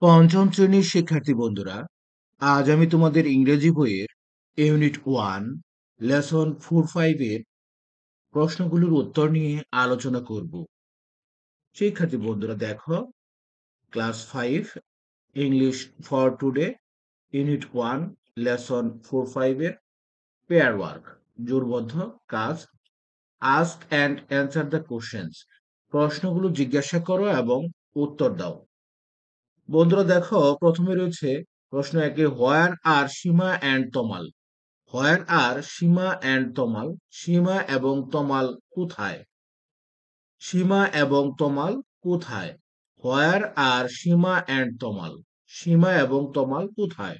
পঞ্চম শ্রেণীর শিক্ষার্থী বন্ধুরা, আজ আমি তোমাদের ইংরেজি বইয়ের ইউনিট 1 লেসন 4-5 এর প্রশ্নগুলোর উত্তর নিয়ে আলোচনা করব। শিক্ষার্থী বন্ধুরা দেখো, class 5 English for today unit 1 lesson 4-5 এর পেয়ার ওয়ার্ক জোড়বদ্ধ কাজ। Ask and answer the questions, প্রশ্নগুলো জিজ্ঞাসা করো এবং উত্তর দাও। বন্ধুরা দেখো, প্রথমে রয়েছে প্রশ্ন একে, হোয়ার are Seema and Tamal. Where are Seema and Tamal, সীমা এবং তমাল কোথায়? সীমা এবং তমাল কোথায়? হোয়ার আর সীমা অ্যান্ড তমাল, সীমা এবং তমাল কোথায়?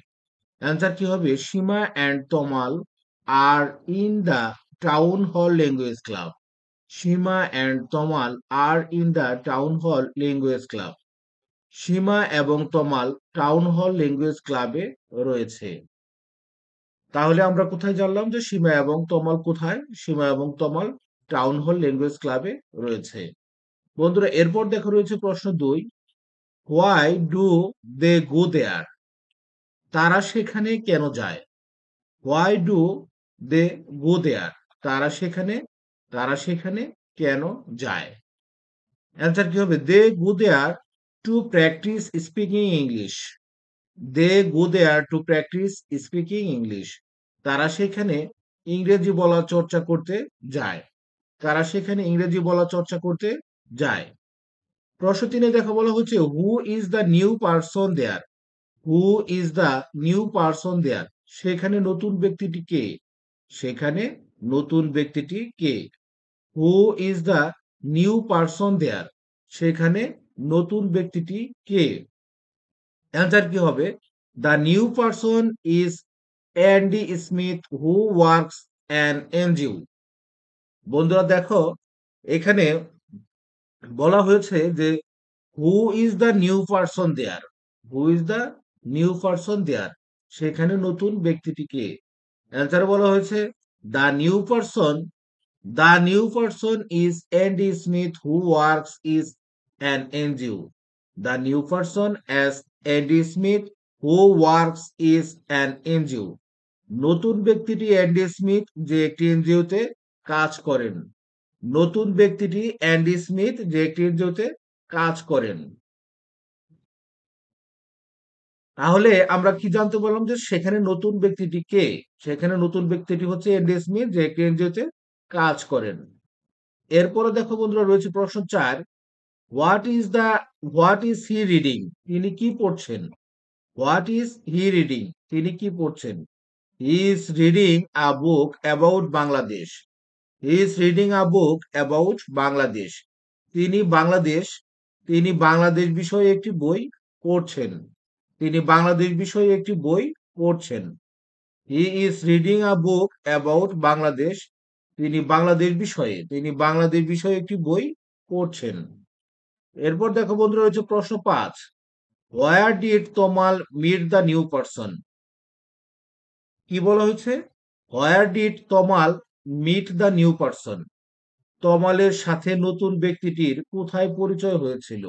অ্যান্সার কি হবে? Seema and Tamal are in the town hall language club. Seema and Tamal are in the town hall language club. Seema এবং তমাল টাউন হল ল্যাঙ্গুয়েজ ক্লাবে রয়েছে। তাহলে আমরা কোথায় জানলাম যে সীমা এবং তমাল কোথায়? সীমা এবং তমাল টাউন হল ল্যাঙ্গুয়েজ ক্লাবে রয়েছে। বন্ধুরা এরপর দেখো রয়েছে প্রশ্ন 2, হোয়াই ডু দে গো দেয়ার। তারা সেখানে কেন যায়? হোয়াই ডু দে গো দেয়ার, তারা সেখানে কেন যায়? অ্যান্সার কি হবে? দে go there to practise speaking English. They go there to practise speaking English. তারা সেখানে ইংরেজি বলা চর্চা করতে যায়। তারা সেখানে ইংরেজি বলা চর্চা করতে যায়। প্রশ্ন 3 দেখা বলা হচ্ছে, who is the new person there. Who is the new person there, সেখানে নতুন ব্যক্তিটি কে? সেখানে নতুন ব্যক্তিটি কে? Who is the new person there, সেখানে নতুন ব্যক্তিটি কে? অ্যান্সার কি হবে? The new person is Andy Smith who works an NGO. বন্ধুরা দেখো, এখানে বলা হয়েছে যে who is the new person there. Who is the new person there, সেখানে নতুন ব্যক্তিটি কে? অ্যান্সার বলা হয়েছে the new person is Andy Smith who works is an NGO. The new person as Andy Smith who works is an NGO. নতুন ব্যক্তিটি Andy Smith, যে একটি এনজিওতে কাজ করেন। নতুন ব্যক্তিটি অ্যান্ডি স্মিথ, যে একটি এনজিওতে কাজ করেন। তাহলে আমরা কি জানতে পারলাম? যে সেখানে নতুন ব্যক্তিটি কে? সেখানে নতুন ব্যক্তিটি হচ্ছে অ্যান্ডি স্মিথ, যে একটি এনজিওতে কাজ করেন। এরপরে দেখো বন্ধুরা রয়েছে প্রশ্ন 4, হোয়াট ইজ হি রিডিং। তিনি কি পড়ছেন? হোয়াট ইজ হি রিডিং, তিনি কি পড়ছেন? হি is reading a book about Bangladesh. He is reading a book about Bangladesh. তিনি বাংলাদেশ তিনি বাংলাদেশ বিষয়ে একটি বই পড়ছেন। তিনি বাংলাদেশ বিষয়ে একটি বই পড়ছেন। হি is reading a book about Bangladesh. তিনি বাংলাদেশ বিষয়ে একটি বই পড়ছেন। এরপর দেখো বন্ধুরা রয়েছে প্রশ্ন 5, where did Tamal meet the new person. কি বলা হয়েছে? Where did Tamal meet the new person, তমালের সাথে নতুন ব্যক্তিটির কোথায় পরিচয় হয়েছিল?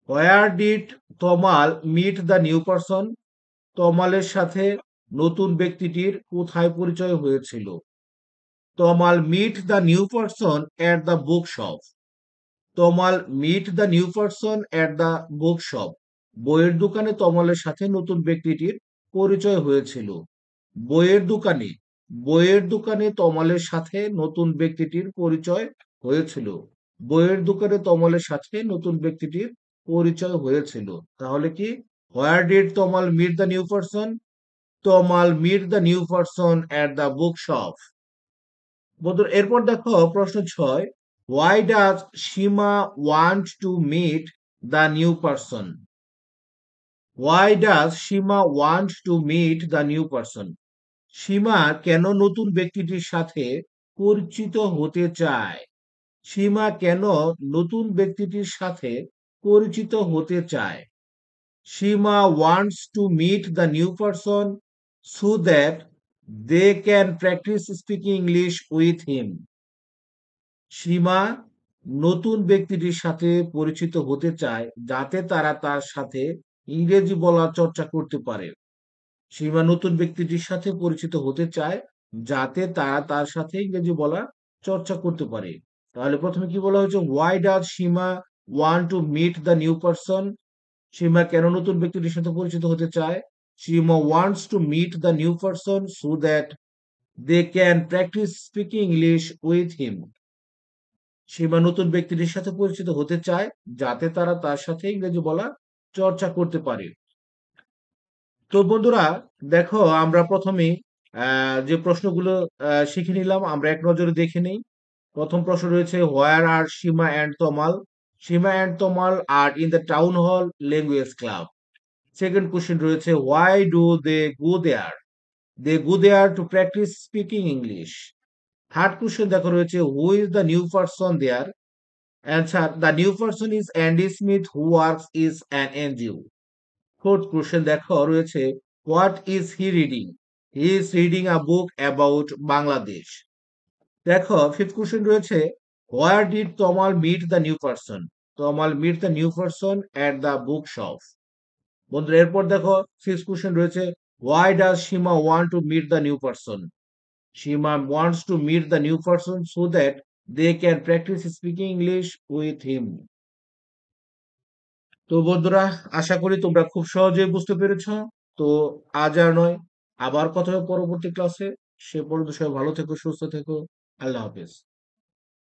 Where did Tamal meet the new person, তমালের সাথে নতুন ব্যক্তিটির কোথায় পরিচয় হয়েছিল? Tamal meet the new person at the book shop. Tamal meet the new person at the book shop, বইয়ের দোকানে তমালের সাথে নতুন ব্যক্তিটির পরিচয় হয়েছিল। বইয়ের দোকানে বইয়ের দোকানে তমালের সাথে নতুন ব্যক্তিটির পরিচয় হয়েছিল। বইয়ের দোকানে তমালের সাথে নতুন ব্যক্তিটির পরিচয় হয়েছিল। তাহলে কি? Where did Tamal meet the new person? Tamal meet the new person at the book shop. বন্ধুরা এরপর দেখো প্রশ্ন 6, why does Seema want to meet the new person. Why does Seema want to meet the new person, Seema কেন নতুন ব্যক্তিটির সাথে পরিচিত হতে চায়? সীমা কেন নতুন ব্যক্তিটির সাথে পরিচিত হতে চায়? Seema wants to meet the new person so that they can practise speaking English with him. Seema নতুন ব্যক্তিটির সাথে পরিচিত হতে চায় যাতে তারা তার সাথে ইংরেজি বলার চর্চা করতে পারে। সীমা নতুন ব্যক্তিটির সাথে পরিচিত হতে চায় যাতে তারা তার সাথে ইংরেজি বলা চর্চা করতে পারে। তাহলে প্রথমে কি বলা হয়েছে, why does Seema want to meet the new person? Seema কেন নতুন ব্যক্তিটির সাথে পরিচিত হতে চায়? Seema wants to meet the new person so that they can practise speaking English with him. Seema নতুন ব্যক্তিটির সাথে পরিচিত হতে চায় যাতে তারা তার সাথে ইংরেজি বলা চর্চা করতে পারে। তো বন্ধুরা, দেখো আমরা প্রথমেই যে প্রশ্নগুলো শিখে নিলাম, আমরা এক নজরে দেখে নেই। প্রথম প্রশ্ন রয়েছে, where are Seema and Tamal? Seema and Tamal are in the town hall language club. Second question রয়েছে, why do they go there? They go there to practise speaking English. Third question দেখো রয়েছে, who is the new person there? Answer, the new person is Andy Smith who works is an NGO. Fourth question দেখো রয়েছে, what is he reading? He is reading a book about Bangladesh. দেখো fifth question রয়েছে, where did Tamal meet the new person? Tamal meet the new person at the book shop. বন্ধুরা, এরপর দেখো six question রয়েছে, why does Seema want to meet the new person? Seema wants to meet the new person so that they can practise speaking English with him. তো বন্ধুরা, আশা করি তোমরা খুব সহজেই বুঝতে পেরেছ। তো আজ আর নয়, আবার কথা হবে পরবর্তী ক্লাসে। সে পর্যন্ত সবাই ভালো থেকো, সুস্থ থেকো। আল্লাহ হাফেজ।